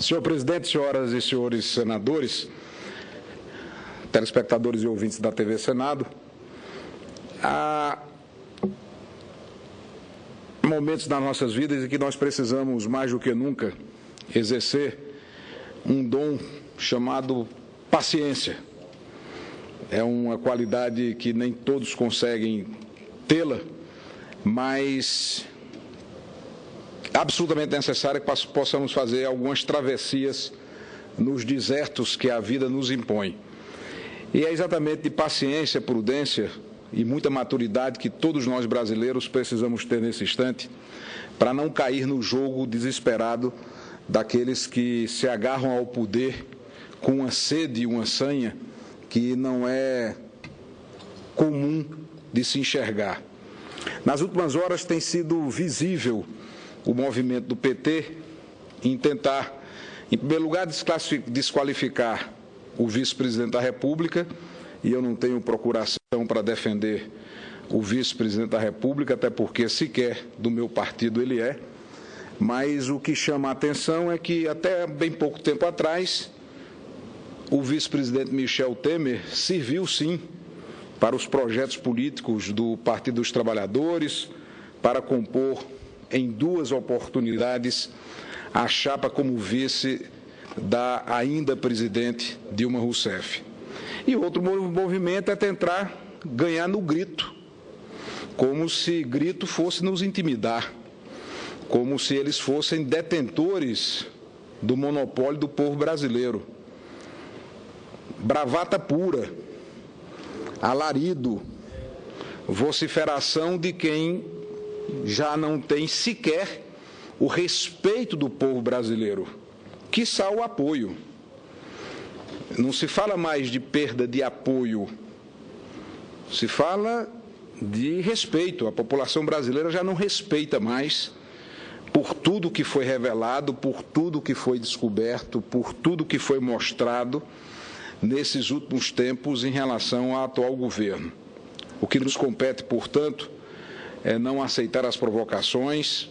Senhor presidente, senhoras e senhores senadores, telespectadores e ouvintes da TV Senado, há momentos nas nossas vidas em que nós precisamos, mais do que nunca, exercer um dom chamado paciência. É uma qualidade que nem todos conseguem tê-la, mas absolutamente necessária que possamos fazer algumas travessias nos desertos que a vida nos impõe. E é exatamente de paciência, prudência e muita maturidade que todos nós brasileiros precisamos ter nesse instante para não cair no jogo desesperado daqueles que se agarram ao poder com uma sede e uma sanha que não é comum de se enxergar. Nas últimas horas tem sido visível o movimento do PT em tentar, em primeiro lugar, desqualificar o vice-presidente da República, e eu não tenho procuração para defender o vice-presidente da República, até porque sequer do meu partido ele é, mas o que chama a atenção é que até bem pouco tempo atrás o vice-presidente Michel Temer serviu sim para os projetos políticos do Partido dos Trabalhadores, para compor em duas oportunidades a chapa como vice da ainda presidente Dilma Rousseff. E outro movimento é tentar ganhar no grito, como se grito fosse nos intimidar, como se eles fossem detentores do monopólio do povo brasileiro. Bravata pura, alarido, vociferação de quem já não tem sequer o respeito do povo brasileiro, quiçá o apoio. Não se fala mais de perda de apoio, se fala de respeito. A população brasileira já não respeita mais por tudo que foi revelado, por tudo que foi descoberto, por tudo que foi mostrado nesses últimos tempos em relação ao atual governo. O que nos compete, portanto, é não aceitar as provocações,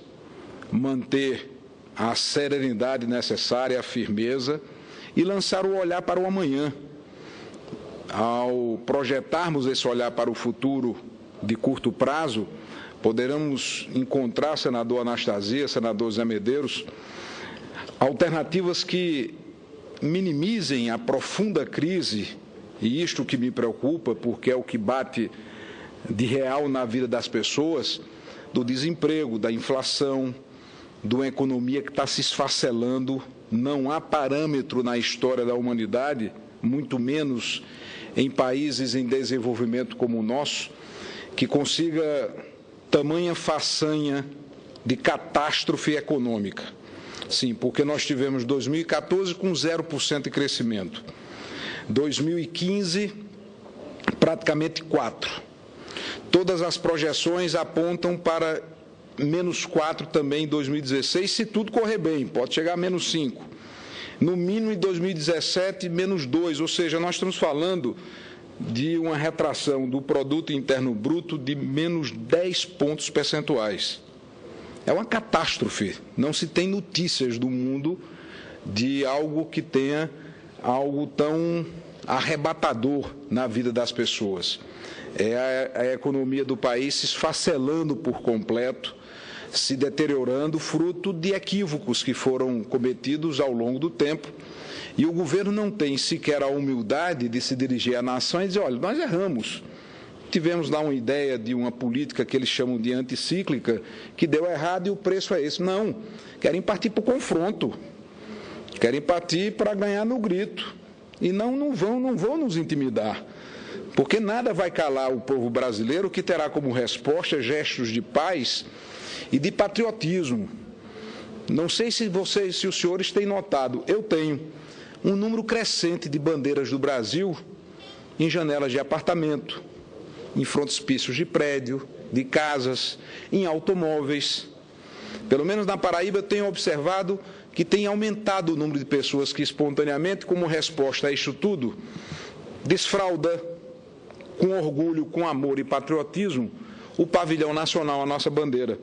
manter a serenidade necessária, a firmeza e lançar o olhar para o amanhã. Ao projetarmos esse olhar para o futuro de curto prazo, poderemos encontrar, senador Anastasia, senador Zé Medeiros, alternativas que minimizem a profunda crise, e isto que me preocupa, porque é o que bate de real na vida das pessoas, do desemprego, da inflação, de uma economia que está se esfacelando. Não há parâmetro na história da humanidade, muito menos em países em desenvolvimento como o nosso, que consiga tamanha façanha de catástrofe econômica. Sim, porque nós tivemos 2014 com 0% de crescimento, 2015 praticamente 4%. Todas as projeções apontam para menos 4 também em 2016, se tudo correr bem, pode chegar a menos 5. No mínimo em 2017, menos 2, ou seja, nós estamos falando de uma retração do produto interno bruto de menos 10 pontos percentuais. É uma catástrofe, não se tem notícias do mundo de algo que tenha algo tão arrebatador na vida das pessoas. É a economia do país se esfacelando por completo, se deteriorando, fruto de equívocos que foram cometidos ao longo do tempo. E o governo não tem sequer a humildade de se dirigir à nação e dizer, olha, nós erramos. Tivemos lá uma ideia de uma política que eles chamam de anticíclica, que deu errado e o preço é esse. Não, querem partir para o confronto, querem partir para ganhar no grito. E não vão nos intimidar, porque nada vai calar o povo brasileiro, que terá como resposta gestos de paz e de patriotismo. Não sei se os senhores têm notado, eu tenho um número crescente de bandeiras do Brasil em janelas de apartamento, em frontispícios de prédio, de casas, em automóveis. Pelo menos na Paraíba eu tenho observado que tem aumentado o número de pessoas que espontaneamente, como resposta a isso tudo, desfralda com orgulho, com amor e patriotismo o pavilhão nacional, a nossa bandeira.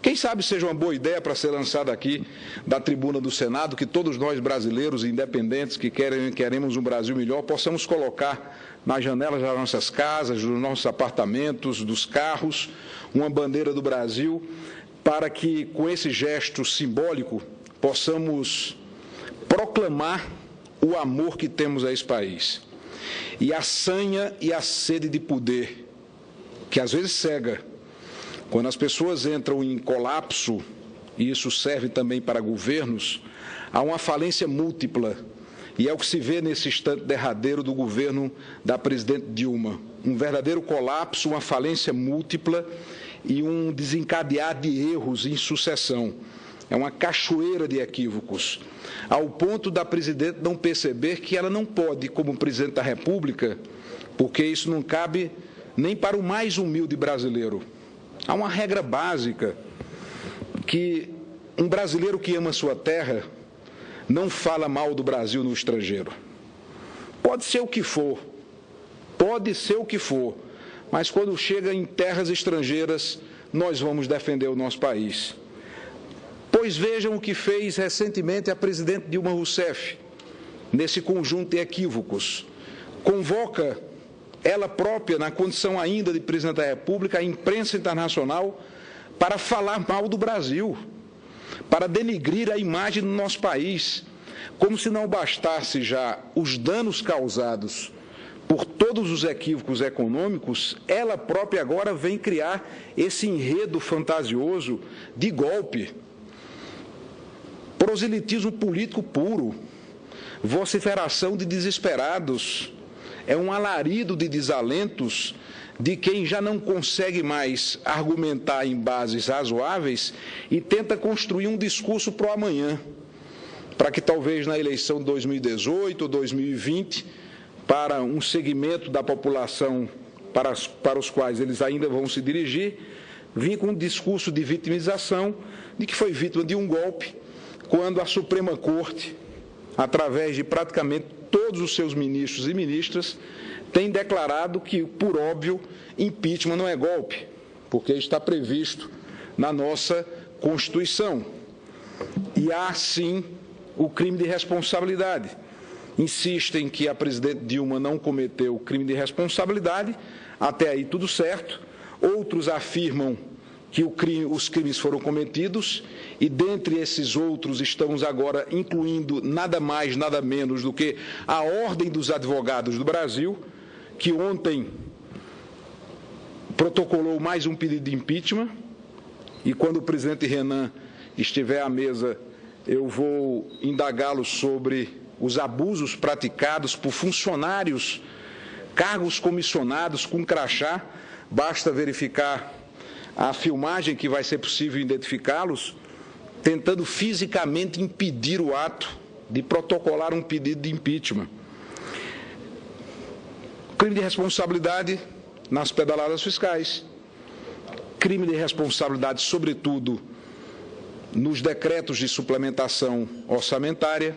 Quem sabe seja uma boa ideia para ser lançada aqui da tribuna do Senado, que todos nós brasileiros independentes que queremos um Brasil melhor, possamos colocar nas janelas das nossas casas, dos nossos apartamentos, dos carros, uma bandeira do Brasil, para que com esse gesto simbólico possamos proclamar o amor que temos a esse país. E a sanha e a sede de poder, que às vezes cega. Quando as pessoas entram em colapso, e isso serve também para governos, há uma falência múltipla, e é o que se vê nesse instante derradeiro do governo da presidente Dilma. Um verdadeiro colapso, uma falência múltipla e um desencadear de erros em sucessão. É uma cachoeira de equívocos, ao ponto da presidente não perceber que ela não pode, como presidente da República, porque isso não cabe nem para o mais humilde brasileiro. Há uma regra básica que um brasileiro que ama sua terra não fala mal do Brasil no estrangeiro. Pode ser o que for, mas quando chega em terras estrangeiras, nós vamos defender o nosso país. Pois vejam o que fez recentemente a presidente Dilma Rousseff, nesse conjunto de equívocos. Convoca ela própria, na condição ainda de presidente da República, a imprensa internacional para falar mal do Brasil, para denigrir a imagem do nosso país, como se não bastasse já os danos causados por todos os equívocos econômicos, ela própria agora vem criar esse enredo fantasioso de golpe, proselitismo político puro, vociferação de desesperados. É um alarido de desalentos de quem já não consegue mais argumentar em bases razoáveis e tenta construir um discurso para o amanhã, para que talvez na eleição de 2018 ou 2020, para um segmento da população para os quais eles ainda vão se dirigir, vir com um discurso de vitimização de que foi vítima de um golpe, quando a Suprema Corte, através de praticamente todos os seus ministros e ministras, têm declarado que, por óbvio, impeachment não é golpe, porque está previsto na nossa Constituição. E há, sim, o crime de responsabilidade. Insistem que a presidente Dilma não cometeu o crime de responsabilidade, até aí tudo certo. Outros afirmam que os crimes foram cometidos, e dentre esses outros estamos agora incluindo nada mais, nada menos do que a Ordem dos Advogados do Brasil, que ontem protocolou mais um pedido de impeachment, e quando o presidente Renan estiver à mesa, eu vou indagá-lo sobre os abusos praticados por funcionários, cargos comissionados com crachá. Basta verificar a filmagem que vai ser possível identificá-los, tentando fisicamente impedir o ato de protocolar um pedido de impeachment. Crime de responsabilidade nas pedaladas fiscais, crime de responsabilidade, sobretudo, nos decretos de suplementação orçamentária.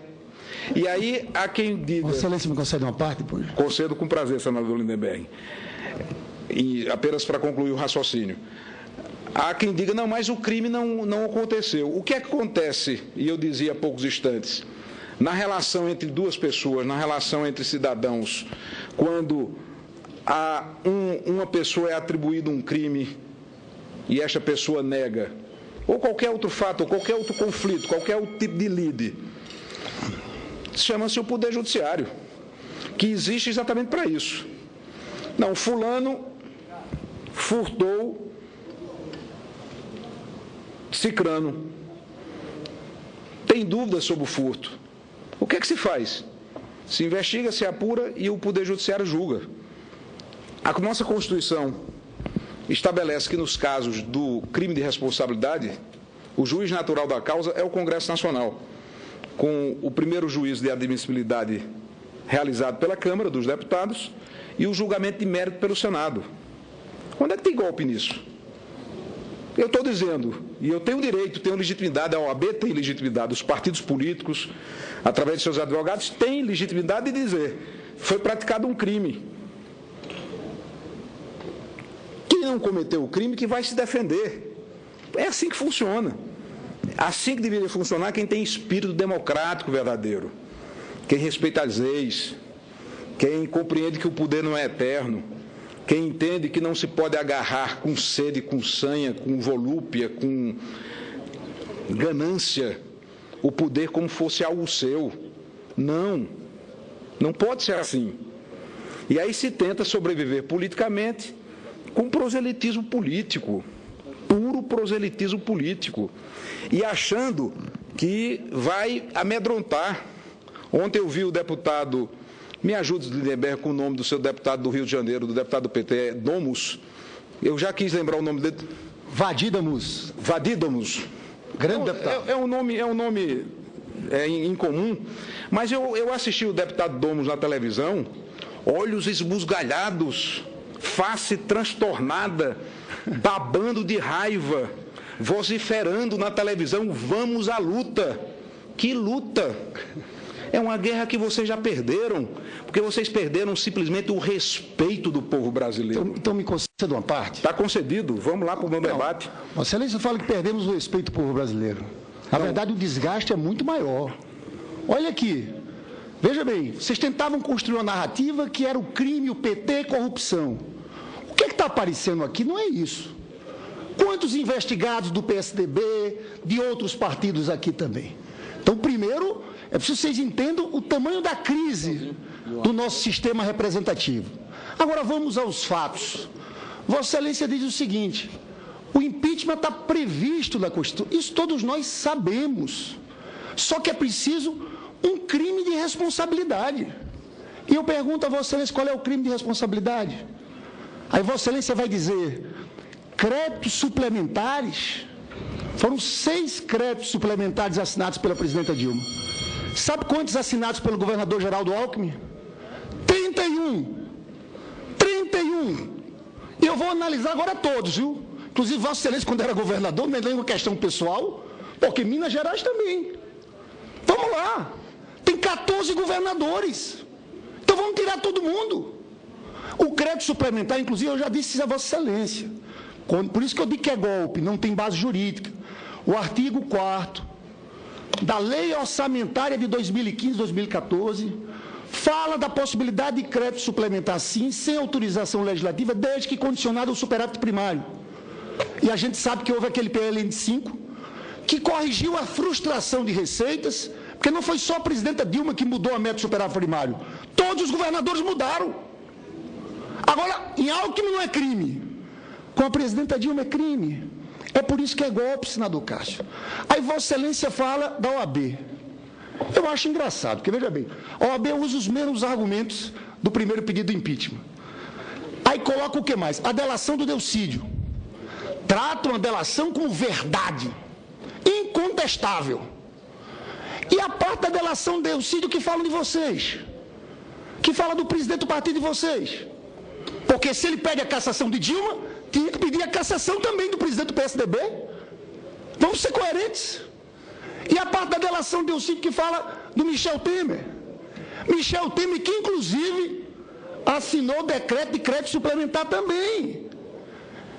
E aí há quem diga... Excelência, me concede uma parte, por favor? Concedo com prazer, senador Lindenberg. E apenas para concluir o raciocínio. Há quem diga, não, mas o crime não aconteceu. O que é que acontece, e eu dizia há poucos instantes, na relação entre duas pessoas, na relação entre cidadãos, quando uma pessoa é atribuído um crime e esta pessoa nega, ou qualquer outro fato, ou qualquer outro conflito, qualquer outro tipo de lide, chama-se o Poder Judiciário, que existe exatamente para isso. Não, fulano furtou cicrano, tem dúvidas sobre o furto. O que é que se faz? Se investiga, se apura e o Poder Judiciário julga. A nossa Constituição estabelece que nos casos do crime de responsabilidade, o juiz natural da causa é o Congresso Nacional, com o primeiro juízo de admissibilidade realizado pela Câmara dos Deputados e o julgamento de mérito pelo Senado. Onde é que tem golpe nisso? Eu estou dizendo, e eu tenho direito, tenho legitimidade, a OAB tem legitimidade, os partidos políticos, através de seus advogados, têm legitimidade de dizer, foi praticado um crime. Quem não cometeu o crime que vai se defender. É assim que funciona. Assim que deveria funcionar quem tem espírito democrático verdadeiro, quem respeita as leis, quem compreende que o poder não é eterno, quem entende que não se pode agarrar com sede, com sanha, com volúpia, com ganância, o poder como fosse algo seu. Não pode ser assim. E aí se tenta sobreviver politicamente com proselitismo político, puro proselitismo político, e achando que vai amedrontar. Ontem eu vi o deputado, me ajude, Lindenberg, com o nome do seu deputado do Rio de Janeiro, do deputado do PT, Domus, eu já quis lembrar o nome dele. Vadídamus. Grande deputado. É um nome incomum, mas eu assisti o deputado Domus na televisão, olhos esbugalhados, face transtornada, babando de raiva, vociferando na televisão, vamos à luta. Que luta? É uma guerra que vocês já perderam, porque vocês perderam simplesmente o respeito do povo brasileiro. Então me conceda uma parte. Está concedido, vamos lá para o meu debate. Vossa Excelência fala que perdemos o respeito do povo brasileiro. Na verdade, o desgaste é muito maior. Olha aqui, veja bem, vocês tentavam construir uma narrativa que era o crime, o PT, corrupção. O que está aparecendo aqui não é isso. Quantos investigados do PSDB, de outros partidos aqui também? Então, primeiro, é preciso que vocês entendam o tamanho da crise do nosso sistema representativo. Agora, vamos aos fatos. Vossa Excelência diz o seguinte: o impeachment está previsto na Constituição. Isso todos nós sabemos. Só que é preciso um crime de responsabilidade. E eu pergunto a Vossa Excelência qual é o crime de responsabilidade. Aí Vossa Excelência vai dizer, créditos suplementares. Foram 6 créditos suplementares assinados pela presidenta Dilma. Sabe quantos assinados pelo governador Geraldo Alckmin? 31. 31. E eu vou analisar agora todos, viu? Inclusive, Vossa Excelência, quando era governador, não é nenhuma questão pessoal, porque Minas Gerais também. Vamos lá. Tem 14 governadores. Então vamos tirar todo mundo. O crédito suplementar, inclusive, eu já disse isso a Vossa Excelência. Por isso que eu digo que é golpe, não tem base jurídica. O artigo 4º da Lei Orçamentária de 2015-2014 fala da possibilidade de crédito suplementar, sim, sem autorização legislativa, desde que condicionado ao superávit primário. E a gente sabe que houve aquele PLN 5, que corrigiu a frustração de receitas, porque não foi só a presidenta Dilma que mudou a meta do superávit primário. Todos os governadores mudaram. Agora, em Alckmin não é crime. Com a presidenta Dilma é crime. É por isso que é golpe, senador Cássio. Aí Vossa Excelência fala da OAB. Eu acho engraçado, porque veja bem, a OAB usa os mesmos argumentos do primeiro pedido de impeachment. Aí coloca o que mais? A delação do Delcídio. Tratam a delação como verdade, incontestável. E a parte da delação do Delcídio que falam de vocês, que fala do presidente do partido de vocês. Porque se ele pede a cassação de Dilma, tinha que pedir a cassação também do presidente do PSDB. Vamos ser coerentes. E a parte da delação do Delcídio que fala do Michel Temer. Michel Temer que, inclusive, assinou o decreto de crédito suplementar também.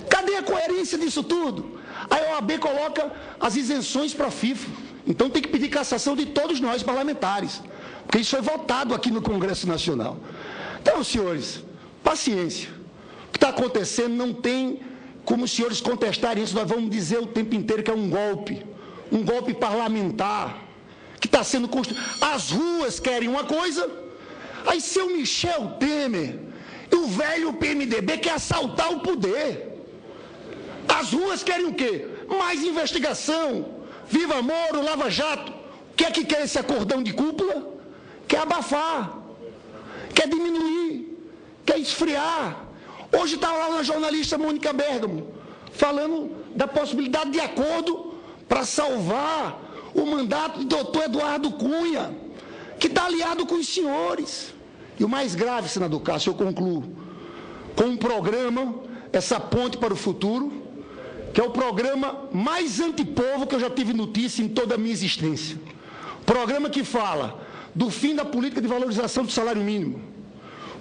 Cadê a coerência disso tudo? Aí a OAB coloca as isenções para a FIFA. Então tem que pedir cassação de todos nós parlamentares. Porque isso foi votado aqui no Congresso Nacional. Então, senhores, paciência. O que está acontecendo não tem como os senhores contestarem isso. Nós vamos dizer o tempo inteiro que é um golpe parlamentar, que está sendo construído. As ruas querem uma coisa, aí seu Michel Temer e o velho PMDB quer assaltar o poder. As ruas querem o quê? Mais investigação, Viva Moro, Lava Jato. O que é que quer esse acordão de cúpula? Quer abafar, quer diminuir, quer esfriar. Hoje está lá uma jornalista Mônica Bergamo, falando da possibilidade de acordo para salvar o mandato do doutor Eduardo Cunha, que está aliado com os senhores. E o mais grave, senador Cássio, eu concluo, com um programa, essa ponte para o futuro, que é o programa mais antipovo que eu já tive notícia em toda a minha existência. Programa que fala do fim da política de valorização do salário mínimo.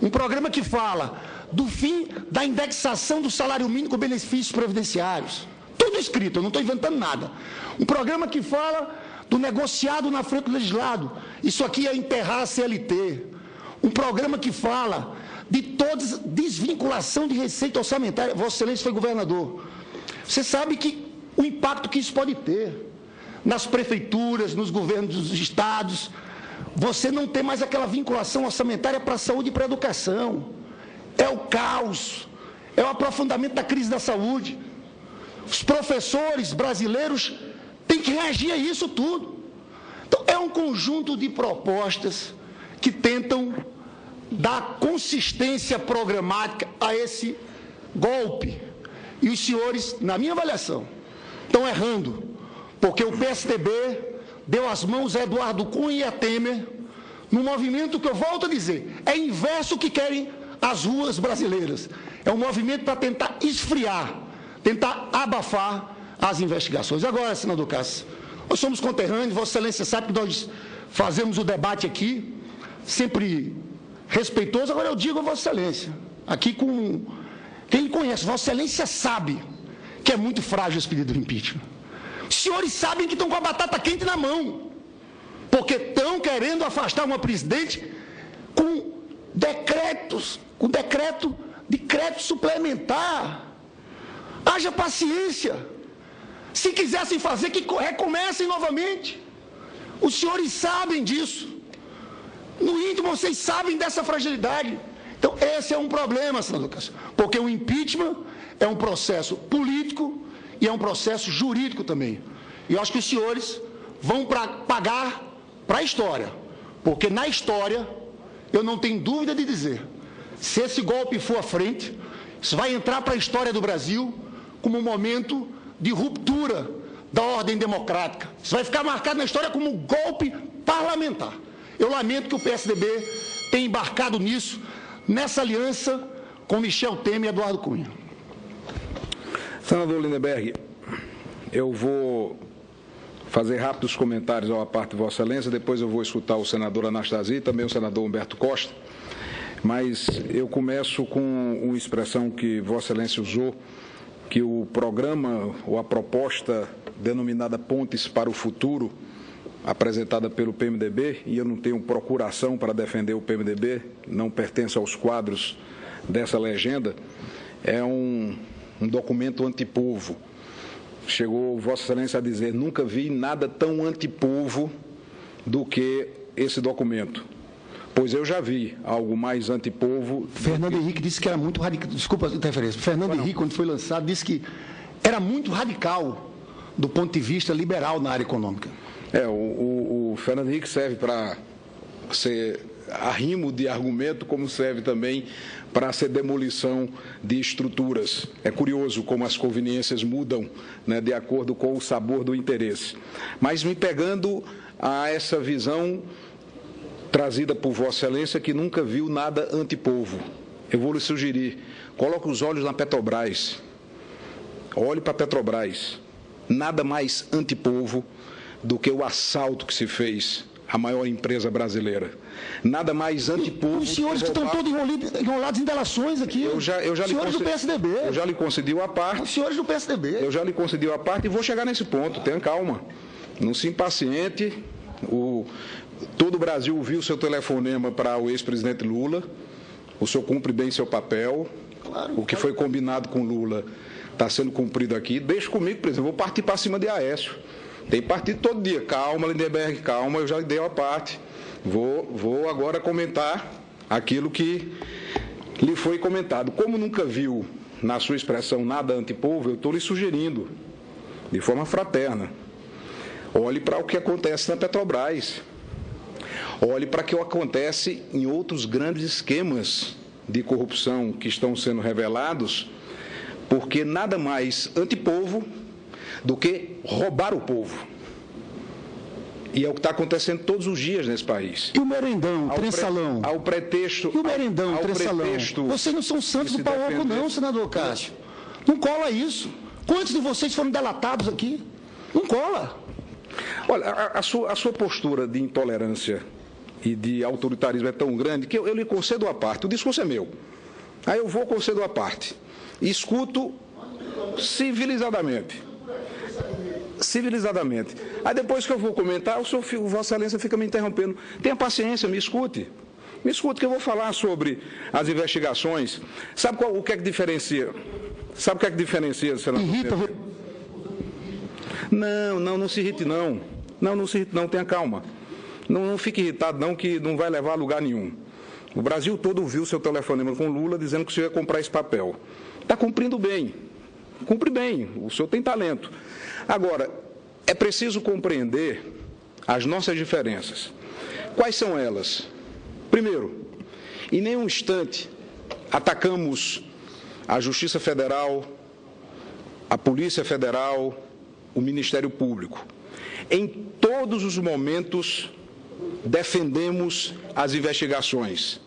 Um programa que fala do fim da indexação do salário mínimo com benefícios previdenciários. Tudo tudo escrito, eu não estou inventando nada. Um programa que fala do negociado na frente do legislado. Isso aqui é enterrar a CLT. Um programa que fala de toda desvinculação de receita orçamentária. Vossa Excelência foi governador. Você sabe que o impacto que isso pode ter nas prefeituras, nos governos dos estados. Você não tem mais aquela vinculação orçamentária para a saúde e para a educação. É o caos. É o aprofundamento da crise da saúde. Os professores brasileiros têm que reagir a isso tudo. Então, é um conjunto de propostas que tentam dar consistência programática a esse golpe. E os senhores, na minha avaliação, estão errando, porque o PSDB deu as mãos a Eduardo Cunha e a Temer num movimento que eu volto a dizer, é inverso que querem as ruas brasileiras. É um movimento para tentar esfriar, tentar abafar as investigações. Agora, senador Cássio, nós somos conterrâneos, Vossa Excelência sabe que nós fazemos o debate aqui, sempre respeitoso. Agora eu digo a Vossa Excelência, aqui com quem conhece, Vossa Excelência sabe que é muito frágil esse pedido de impeachment. Os senhores sabem que estão com a batata quente na mão, porque estão querendo afastar uma presidente com decretos, com decreto de crédito suplementar. Haja paciência. Se quisessem fazer, que recomecem novamente. Os senhores sabem disso. No íntimo, vocês sabem dessa fragilidade. Então, esse é um problema, senador Cássio, porque o impeachment é um processo político e é um processo jurídico também. E eu acho que os senhores vão pagar para a história, porque na história, eu não tenho dúvida de dizer, se esse golpe for à frente, isso vai entrar para a história do Brasil como um momento de ruptura da ordem democrática. Isso vai ficar marcado na história como um golpe parlamentar. Eu lamento que o PSDB tenha embarcado nisso, nessa aliança com Michel Temer e Eduardo Cunha. Senador Lindenberg, eu vou fazer rápidos comentários à parte de Vossa Excelência, depois eu vou escutar o senador Anastasia e também o senador Humberto Costa, mas eu começo com uma expressão que Vossa Excelência usou, que o programa ou a proposta denominada Pontes para o Futuro, apresentada pelo PMDB, e eu não tenho procuração para defender o PMDB, não pertence aos quadros dessa legenda, é um documento antipovo. Chegou Vossa Excelência a dizer, nunca vi nada tão antipovo do que esse documento. Pois eu já vi algo mais antipovo. Fernando Henrique disse que era muito radical. Desculpa a interferência. Fernando Henrique, quando foi lançado, disse que era muito radical do ponto de vista liberal na área econômica. O Fernando Henrique serve para ser arrimo de argumento, como serve também para ser demolição de estruturas. É curioso como as conveniências mudam, né, de acordo com o sabor do interesse. Mas me pegando a essa visão trazida por Vossa Excelência, que nunca viu nada antipovo, eu vou lhe sugerir, coloque os olhos na Petrobras, olhe para a Petrobras, nada mais antipovo do que o assalto que se fez à maior empresa brasileira. Nada mais antipovo. Os senhores que estão todos enrolados em delações aqui. Os senhores do PSDB. Eu já lhe concedi a parte. Os senhores do PSDB. Eu já lhe concedi a parte e vou chegar nesse ponto. Tenha calma. Não se impaciente. Todo o Brasil ouviu o seu telefonema para o ex-presidente Lula. O senhor cumpre bem seu papel. Claro, o que foi combinado com Lula está sendo cumprido aqui. Deixa comigo, presidente. Eu vou partir para cima de Aécio. Tem partido todo dia. Calma, Lindenberg, calma, eu já lhe dei a parte. Vou agora comentar aquilo que lhe foi comentado. Como nunca viu, na sua expressão, nada antipovo, eu estou lhe sugerindo, de forma fraterna, olhe para o que acontece na Petrobras. Olhe para o que acontece em outros grandes esquemas de corrupção que estão sendo revelados, porque nada mais antipovo do que roubar o povo. E é o que está acontecendo todos os dias nesse país. E o merendão, trençalão? Ao pretexto... E o merendão, trençalão? Vocês não são santos do pau oco não, senador Cássio. Não cola isso. Quantos de vocês foram delatados aqui? Não cola. Olha, a sua postura de intolerância e de autoritarismo é tão grande que eu lhe concedo a parte. O discurso é meu. Aí eu vou concedo a parte. Escuto civilizadamente. civilizadamente. Aí depois que eu vou comentar, o Vossa Excelência fica me interrompendo. Tenha paciência, me escute. Me escute que eu vou falar sobre as investigações. Sabe o que é que diferencia? Sabe o que é que diferencia, senador? Não se irrite não. Não se irrite não, tenha calma. Não fique irritado não, que não vai levar a lugar nenhum. O Brasil todo viu seu telefonema com Lula dizendo que o senhor ia comprar esse papel. Está cumprindo bem. Cumpre bem, o senhor tem talento. Agora, é preciso compreender as nossas diferenças. Quais são elas? Primeiro, em nenhum instante atacamos a Justiça Federal, a Polícia Federal, o Ministério Público. Em todos os momentos, defendemos as investigações.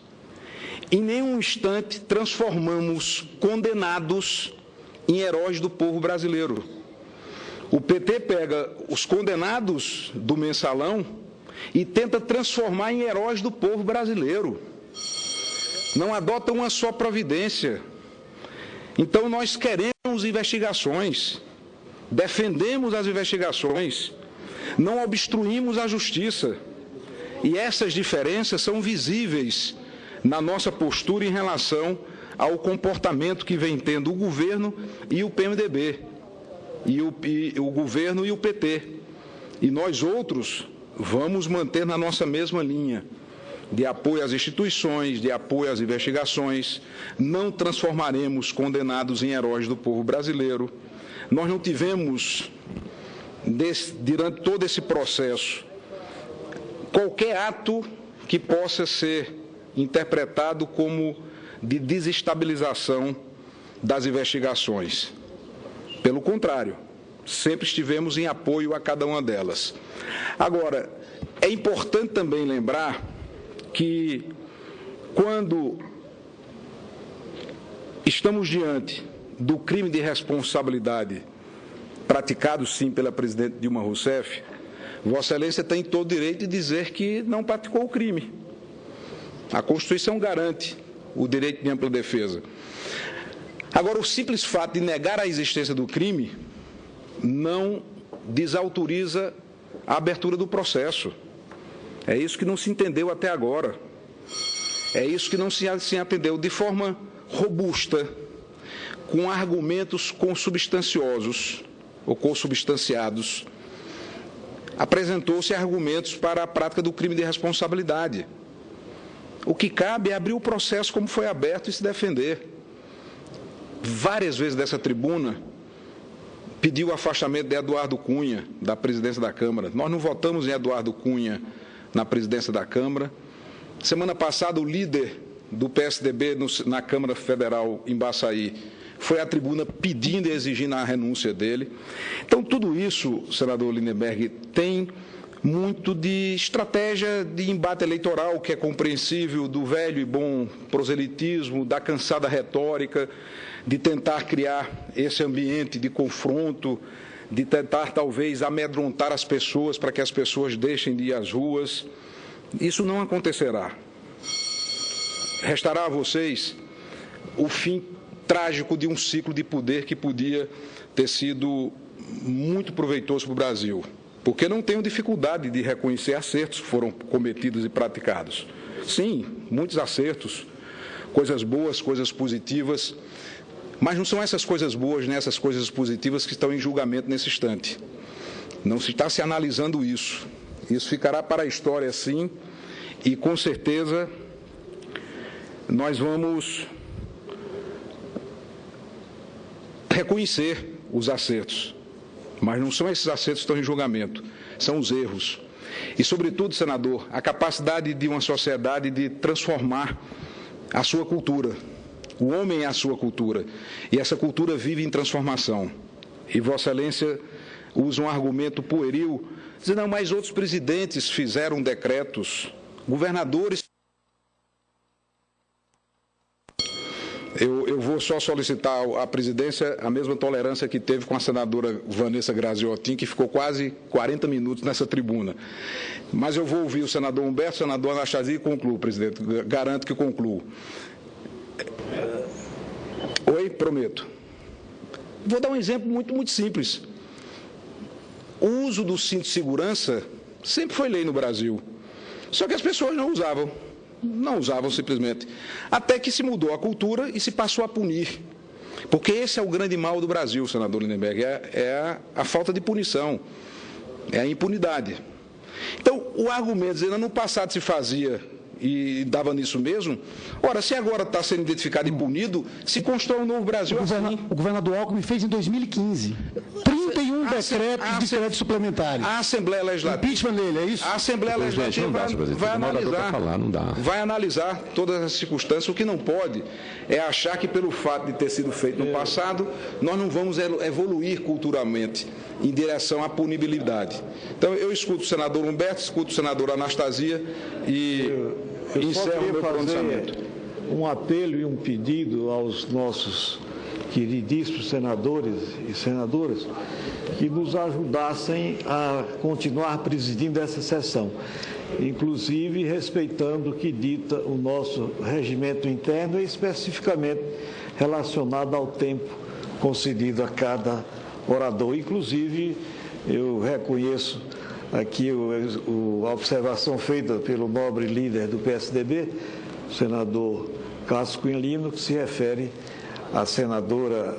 Em nenhum instante transformamos condenados em heróis do povo brasileiro. O PT pega os condenados do Mensalão e tenta transformar em heróis do povo brasileiro. Não adota uma só providência. Então nós queremos investigações, defendemos as investigações, não obstruímos a justiça. E essas diferenças são visíveis na nossa postura em relação ao comportamento que vem tendo o governo e o PMDB, e o governo e o PT. E nós outros vamos manter na nossa mesma linha de apoio às instituições, de apoio às investigações. Não transformaremos condenados em heróis do povo brasileiro. Nós não tivemos, durante todo esse processo, qualquer ato que possa ser interpretado como de desestabilização das investigações. Pelo contrário, sempre estivemos em apoio a cada uma delas. Agora, é importante também lembrar que, quando estamos diante do crime de responsabilidade praticado, sim, pela presidente Dilma Rousseff, Vossa Excelência tem todo o direito de dizer que não praticou o crime. A Constituição garante o direito de ampla defesa. Agora, o simples fato de negar a existência do crime não desautoriza a abertura do processo. É isso que não se entendeu até agora. É isso que não se atendeu de forma robusta, com argumentos consubstanciosos ou consubstanciados. Apresentou-se argumentos para a prática do crime de responsabilidade. O que cabe é abrir o processo como foi aberto e se defender. Várias vezes dessa tribuna pediu o afastamento de Eduardo Cunha da presidência da Câmara. Nós não votamos em Eduardo Cunha na presidência da Câmara. Semana passada, o líder do PSDB na Câmara Federal, em Baçaí, foi à tribuna pedindo e exigindo a renúncia dele. Então, tudo isso, senador Lindenberg, tem muito de estratégia de embate eleitoral, que é compreensível, do velho e bom proselitismo, da cansada retórica, de tentar criar esse ambiente de confronto, de tentar, talvez, amedrontar as pessoas para que as pessoas deixem de ir às ruas. Isso não acontecerá. Restará a vocês o fim trágico de um ciclo de poder que podia ter sido muito proveitoso para o Brasil, porque não tenho dificuldade de reconhecer acertos que foram cometidos e praticados. Sim, muitos acertos, coisas boas, coisas positivas, mas não são essas coisas boas, nem essas coisas positivas que estão em julgamento nesse instante. Não se está se analisando isso. Isso ficará para a história, sim, e com certeza nós vamos reconhecer os acertos, mas não são esses acertos que estão em julgamento, são os erros. E, sobretudo, senador, a capacidade de uma sociedade de transformar a sua cultura. O homem é a sua cultura, e essa cultura vive em transformação. E Vossa Excelência usa um argumento pueril, dizendo, não, mas outros presidentes fizeram decretos, governadores. Eu vou só solicitar à presidência a mesma tolerância que teve com a senadora Vanessa Graziotin, que ficou quase 40 minutos nessa tribuna. Mas eu vou ouvir o senador Humberto, o senador Anastasia e concluo, presidente. Garanto que concluo. Oi, prometo. Vou dar um exemplo muito simples. O uso do cinto de segurança sempre foi lei no Brasil, só que as pessoas não usavam simplesmente, até que se mudou a cultura e se passou a punir, porque esse é o grande mal do Brasil, senador Lindenberg, é a falta de punição, é a impunidade. Então, o argumento dizendo, no passado se fazia e dava nisso mesmo, ora, se agora está sendo identificado e punido, se constrói um novo Brasil assim. O governador Alckmin fez em 2015 31 decretos de créditos suplementares. A Assembleia Legislativa... Impeachment dele, é isso? A Assembleia Legislativa vai analisar todas as circunstâncias. O que não pode é achar que, pelo fato de ter sido feito no passado, nós não vamos evoluir culturalmente em direção à punibilidade. Então, eu escuto o senador Humberto, escuto o senador Anastasia e encerro o meu pronunciamento. Um apelo e um pedido aos nossos queridíssimos senadores e senadoras que nos ajudassem a continuar presidindo essa sessão, inclusive respeitando o que dita o nosso regimento interno e especificamente relacionado ao tempo concedido a cada orador. Inclusive, eu reconheço aqui a observação feita pelo nobre líder do PSDB, o senador Cássio Cunha Lima, que se refere à senadora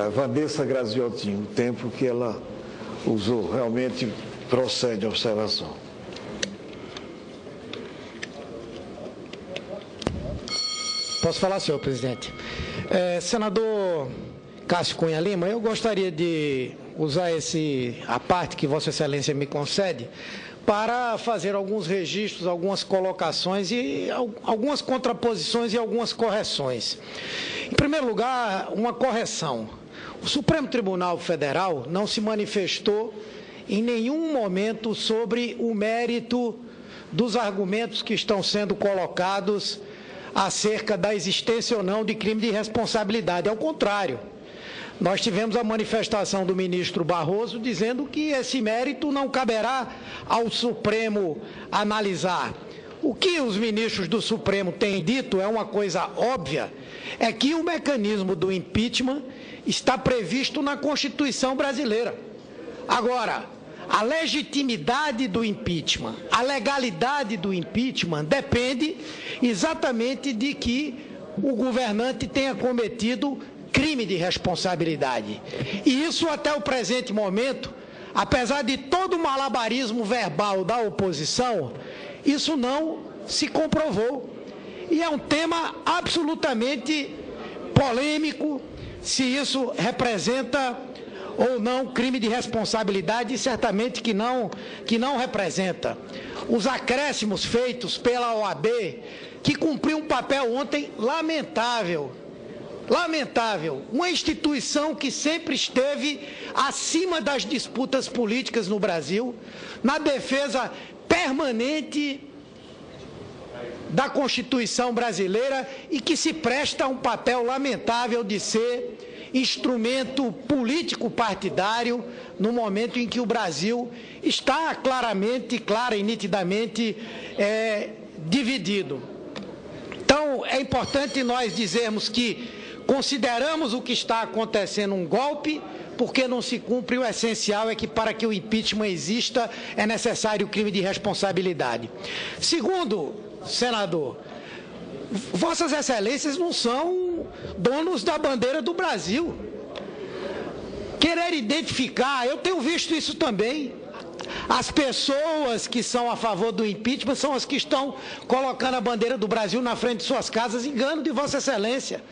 a Vanessa Graziotin, o tempo que ela usou. Realmente procede a observação. Posso falar, senhor presidente? Senador Cássio Cunha Lima, eu gostaria de usar a parte que Vossa Excelência me concede para fazer alguns registros, algumas colocações e algumas contraposições e algumas correções. Em primeiro lugar, uma correção. O Supremo Tribunal Federal não se manifestou em nenhum momento sobre o mérito dos argumentos que estão sendo colocados acerca da existência ou não de crime de responsabilidade. Ao contrário, nós tivemos a manifestação do ministro Barroso dizendo que esse mérito não caberá ao Supremo analisar. O que os ministros do Supremo têm dito é uma coisa óbvia, é que o mecanismo do impeachment está previsto na Constituição brasileira. Agora, a legitimidade do impeachment, a legalidade do impeachment depende exatamente de que o governante tenha cometido crime de responsabilidade. E isso, até o presente momento, apesar de todo o malabarismo verbal da oposição, isso não se comprovou. E é um tema absolutamente polêmico, se isso representa ou não crime de responsabilidade, e certamente que não representa. Os acréscimos feitos pela OAB, que cumpriu um papel ontem lamentável, uma instituição que sempre esteve acima das disputas políticas no Brasil, na defesa permanente da Constituição brasileira e que se presta a um papel lamentável de ser instrumento político partidário no momento em que o Brasil está clara e nitidamente dividido. Então, é importante nós dizermos que consideramos o que está acontecendo um golpe, porque não se cumpre o essencial, é que para que o impeachment exista é necessário o crime de responsabilidade. Segundo, senador, Vossas Excelências não são donos da bandeira do Brasil. Querer identificar, eu tenho visto isso também. As pessoas que são a favor do impeachment são as que estão colocando a bandeira do Brasil na frente de suas casas, engano de Vossa Excelência.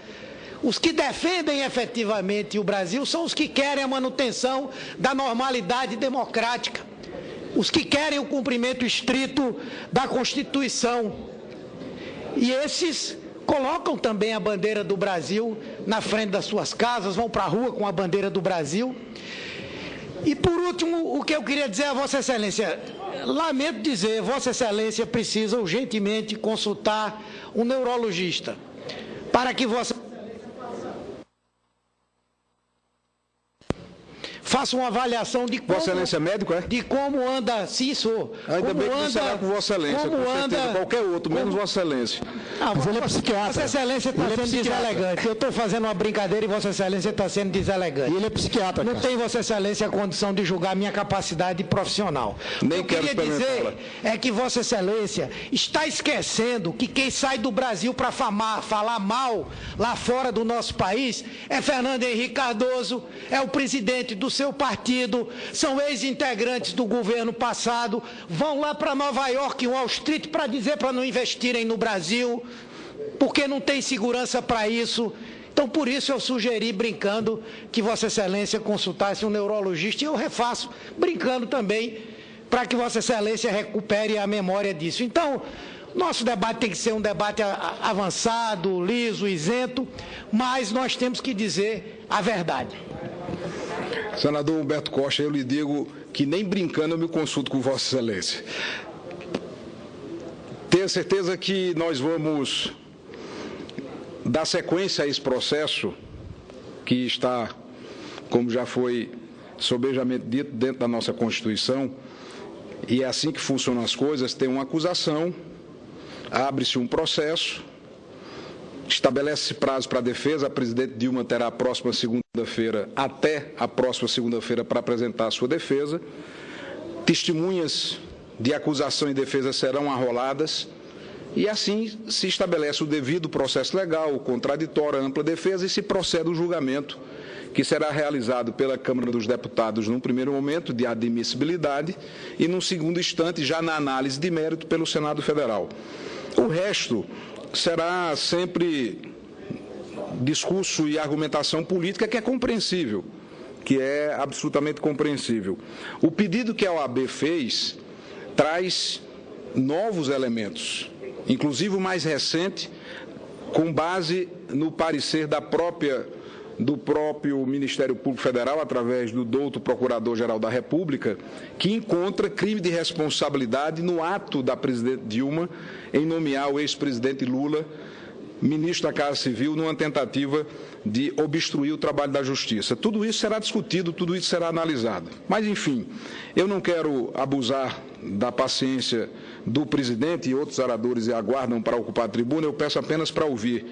Os que defendem efetivamente o Brasil são os que querem a manutenção da normalidade democrática, os que querem o cumprimento estrito da Constituição. E esses colocam também a bandeira do Brasil na frente das suas casas, vão para a rua com a bandeira do Brasil. E, por último, o que eu queria dizer a Vossa Excelência, lamento dizer, Vossa Excelência precisa urgentemente consultar um neurologista, para que Vossa faço uma avaliação de como... Vossa Excelência é médico, é? De como anda... Sim, sou. Ainda bem que não será com Vossa Excelência, com certeza, qualquer outro, menos Vossa Excelência. Mas ele é psiquiatra. Vossa Excelência está sendo deselegante. Eu estou fazendo uma brincadeira e Vossa Excelência está sendo deselegante. E ele é psiquiatra, Não cara. tem Vossa Excelência a condição de julgar a minha capacidade profissional. Nem o que eu quero queria dizer experimentá-la. é que Vossa Excelência está esquecendo que quem sai do Brasil para falar mal lá fora do nosso país é Fernando Henrique Cardoso, é o presidente do seu partido, são ex-integrantes do governo passado, vão lá para Nova York, Wall Street, para dizer para não investirem no Brasil, porque não tem segurança para isso. Então, por isso eu sugeri, brincando, que Vossa Excelência consultasse um neurologista, e eu refaço, brincando também, para que Vossa Excelência recupere a memória disso. Então, nosso debate tem que ser um debate avançado, liso, isento, mas nós temos que dizer a verdade. Senador Humberto Costa, eu lhe digo que nem brincando eu me consulto com Vossa Excelência. Tenha certeza que nós vamos dar sequência a esse processo que está, como já foi sobejamente dito, dentro da nossa Constituição, e é assim que funcionam as coisas. Tem uma acusação, abre-se um processo, estabelece-se prazo para a defesa, a presidente Dilma terá a próxima segunda-feira, até a próxima segunda-feira, para apresentar a sua defesa, testemunhas de acusação e defesa serão arroladas, e assim se estabelece o devido processo legal, o contraditório, a ampla defesa, e se procede o julgamento, que será realizado pela Câmara dos Deputados num primeiro momento de admissibilidade e num segundo instante, já na análise de mérito, pelo Senado Federal. O resto será sempre discurso e argumentação política, que é compreensível, que é absolutamente compreensível. O pedido que a OAB fez traz novos elementos, inclusive o mais recente, com base no parecer do próprio Ministério Público Federal, através do douto Procurador-Geral da República, que encontra crime de responsabilidade no ato da presidente Dilma em nomear o ex-presidente Lula ministro da Casa Civil numa tentativa de obstruir o trabalho da Justiça. Tudo isso será discutido, tudo isso será analisado. Mas, enfim, eu não quero abusar da paciência do presidente, e outros oradores aguardam para ocupar a tribuna. Eu peço apenas para ouvir,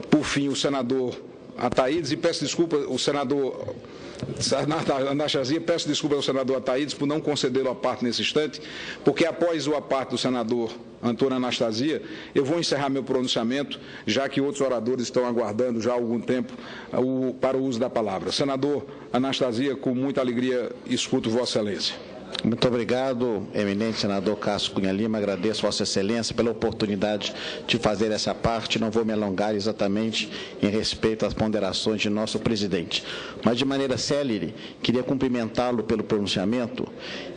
por fim, o senador Ataídes, e peço desculpa ao senador Anastasia, peço desculpa ao senador Ataídes por não concedê-lo a parte nesse instante, porque após a parte do senador Antônio Anastasia, eu vou encerrar meu pronunciamento, já que outros oradores estão aguardando já há algum tempo para o uso da palavra. Senador Anastasia, com muita alegria, escuto Vossa Excelência. Muito obrigado, eminente senador Cássio Cunha Lima. Agradeço Vossa Excelência pela oportunidade de fazer essa parte. Não vou me alongar exatamente em respeito às ponderações de nosso presidente. Mas, de maneira célere, queria cumprimentá-lo pelo pronunciamento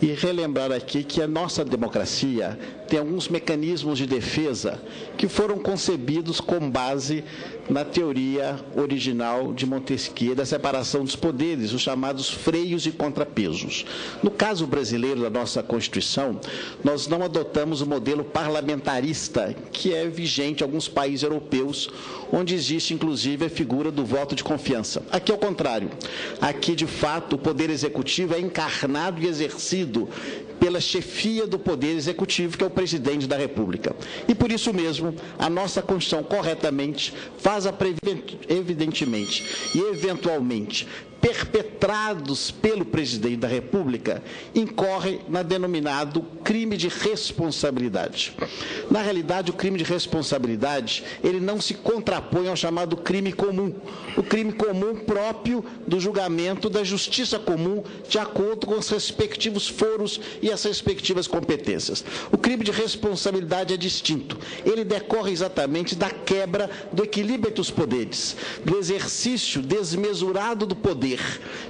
e relembrar aqui que a nossa democracia tem alguns mecanismos de defesa que foram concebidos com base na teoria original de Montesquieu da separação dos poderes, os chamados freios e contrapesos. No caso brasileiro da nossa Constituição, nós não adotamos o modelo parlamentarista que é vigente em alguns países europeus, onde existe inclusive a figura do voto de confiança. Aqui, ao contrário, aqui de fato o poder executivo é encarnado e exercido pela chefia do Poder Executivo, que é o presidente da República. E por isso mesmo, a nossa Constituição corretamente faz evidentemente e eventualmente perpetrados pelo presidente da República, incorre na denominado crime de responsabilidade. Na realidade, o crime de responsabilidade, ele não se contrapõe ao chamado crime comum, o crime comum próprio do julgamento da justiça comum, de acordo com os respectivos foros e as respectivas competências. O crime de responsabilidade é distinto. Ele decorre exatamente da quebra do equilíbrio entre os poderes, do exercício desmesurado do poder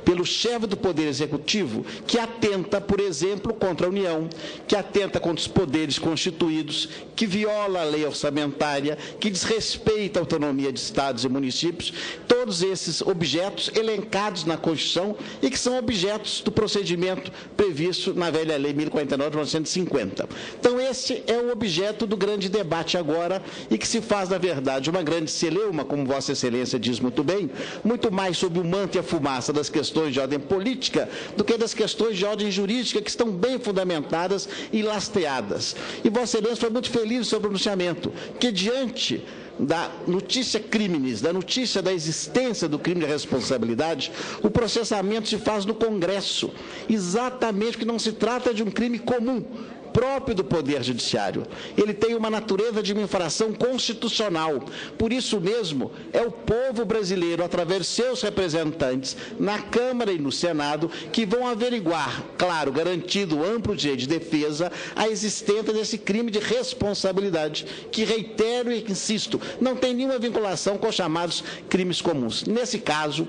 pelo chefe do Poder Executivo, que atenta, por exemplo, contra a União, que atenta contra os poderes constituídos, que viola a lei orçamentária, que desrespeita a autonomia de estados e municípios, todos esses objetos elencados na Constituição e que são objetos do procedimento previsto na velha Lei 1049 de 1950. Então, esse é o objeto do grande debate agora e que se faz, na verdade, uma grande celeuma, como Vossa Excelência diz muito bem, muito mais sob o manto e a fumaça massa das questões de ordem política do que das questões de ordem jurídica, que estão bem fundamentadas e lastreadas. E Vossa Excelência foi muito feliz no seu pronunciamento, que diante da notícia criminis, da notícia da existência do crime de responsabilidade, o processamento se faz no Congresso, exatamente porque não se trata de um crime comum, próprio do Poder Judiciário. Ele tem uma natureza de uma infração constitucional. Por isso mesmo, é o povo brasileiro, através de seus representantes, na Câmara e no Senado, que vão averiguar, claro, garantido amplo direito de defesa, a existência desse crime de responsabilidade, que, reitero e insisto, não tem nenhuma vinculação com os chamados crimes comuns. Nesse caso,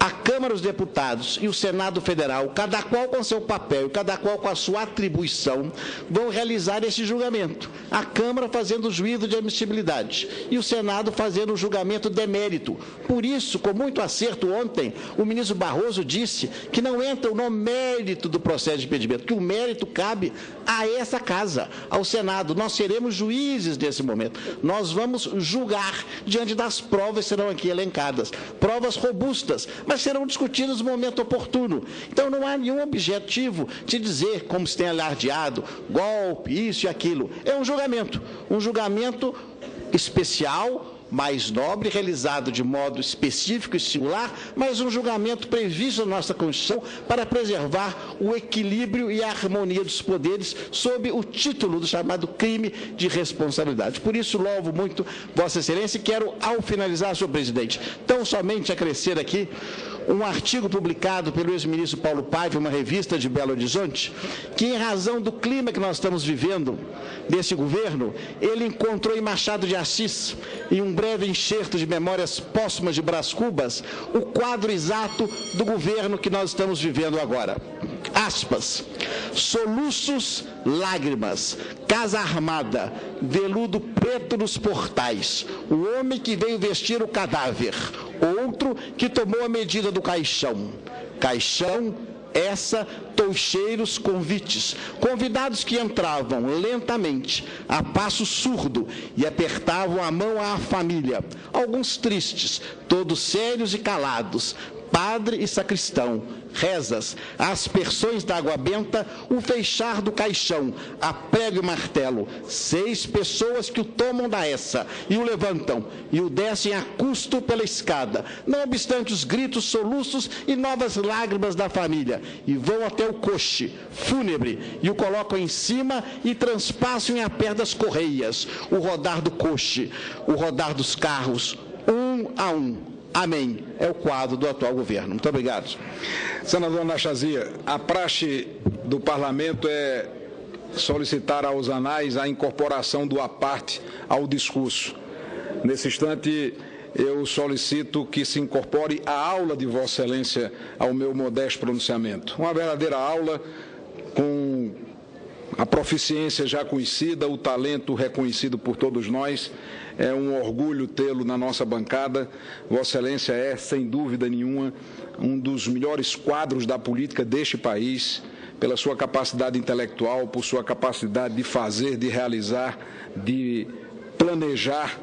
a Câmara dos Deputados e o Senado Federal, cada qual com seu papel e cada qual com a sua atribuição, vão realizar esse julgamento. A Câmara fazendo o juízo de admissibilidade e o Senado fazendo o julgamento de mérito. Por isso, com muito acerto ontem, o ministro Barroso disse que não entram no mérito do processo de impedimento, que o mérito cabe a essa casa, ao Senado. Nós seremos juízes nesse momento. Nós vamos julgar diante das provas que serão aqui elencadas. Provas robustas, mas serão discutidas no momento oportuno. Então, não há nenhum objetivo de dizer, como se tem alardeado, golpe, isso e aquilo. É um julgamento especial, mais nobre, realizado de modo específico e singular, mas um julgamento previsto na nossa Constituição para preservar o equilíbrio e a harmonia dos poderes sob o título do chamado crime de responsabilidade. Por isso, louvo muito Vossa Excelência e quero, ao finalizar, senhor presidente, tão somente acrescer aqui um artigo publicado pelo ex-ministro Paulo Paiva, uma revista de Belo Horizonte, que, em razão do clima que nós estamos vivendo desse governo, ele encontrou em Machado de Assis, em um breve enxerto de Memórias Póstumas de Brás Cubas, o quadro exato do governo que nós estamos vivendo agora. Aspas. Soluços, lágrimas, casa armada, veludo preto nos portais, o homem que veio vestir o cadáver, outro que tomou a medida do caixão. Caixão, essa, toucheiros, convites, convidados que entravam lentamente, a passo surdo, e apertavam a mão à família, alguns tristes, todos sérios e calados, padre e sacristão, rezas, aspersões da água benta, o fechar do caixão, a prego e martelo, 6 pessoas que o tomam da essa e o levantam e o descem a custo pela escada, não obstante os gritos, soluços e novas lágrimas da família, e vão até o coche fúnebre e o colocam em cima e transpassam a pé das correias, o rodar do coche, o rodar dos carros, um a um. Amém. É o quadro do atual governo. Muito obrigado. Senador Anastasia, a praxe do Parlamento é solicitar aos anais a incorporação do à parte ao discurso. Nesse instante, eu solicito que se incorpore a aula de Vossa Excelência ao meu modesto pronunciamento. Uma verdadeira aula com a proficiência já conhecida, o talento reconhecido por todos nós. É um orgulho tê-lo na nossa bancada. Vossa Excelência é, sem dúvida nenhuma, um dos melhores quadros da política deste país, pela sua capacidade intelectual, por sua capacidade de fazer, de realizar, de planejar,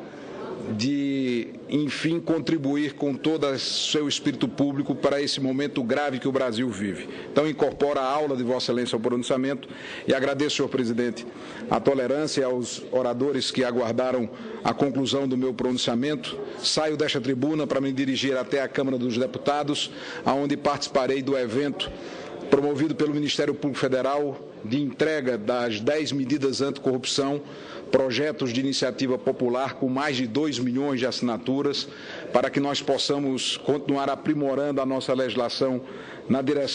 de, enfim, contribuir com todo o seu espírito público para esse momento grave que o Brasil vive. Então, incorpora a aula de Vossa Excelência ao pronunciamento e agradeço, senhor presidente, a tolerância aos oradores que aguardaram a conclusão do meu pronunciamento. Saio desta tribuna para me dirigir até a Câmara dos Deputados, onde participarei do evento promovido pelo Ministério Público Federal de entrega das 10 medidas anticorrupção, projetos de iniciativa popular com mais de 2 milhões de assinaturas, para que nós possamos continuar aprimorando a nossa legislação na direção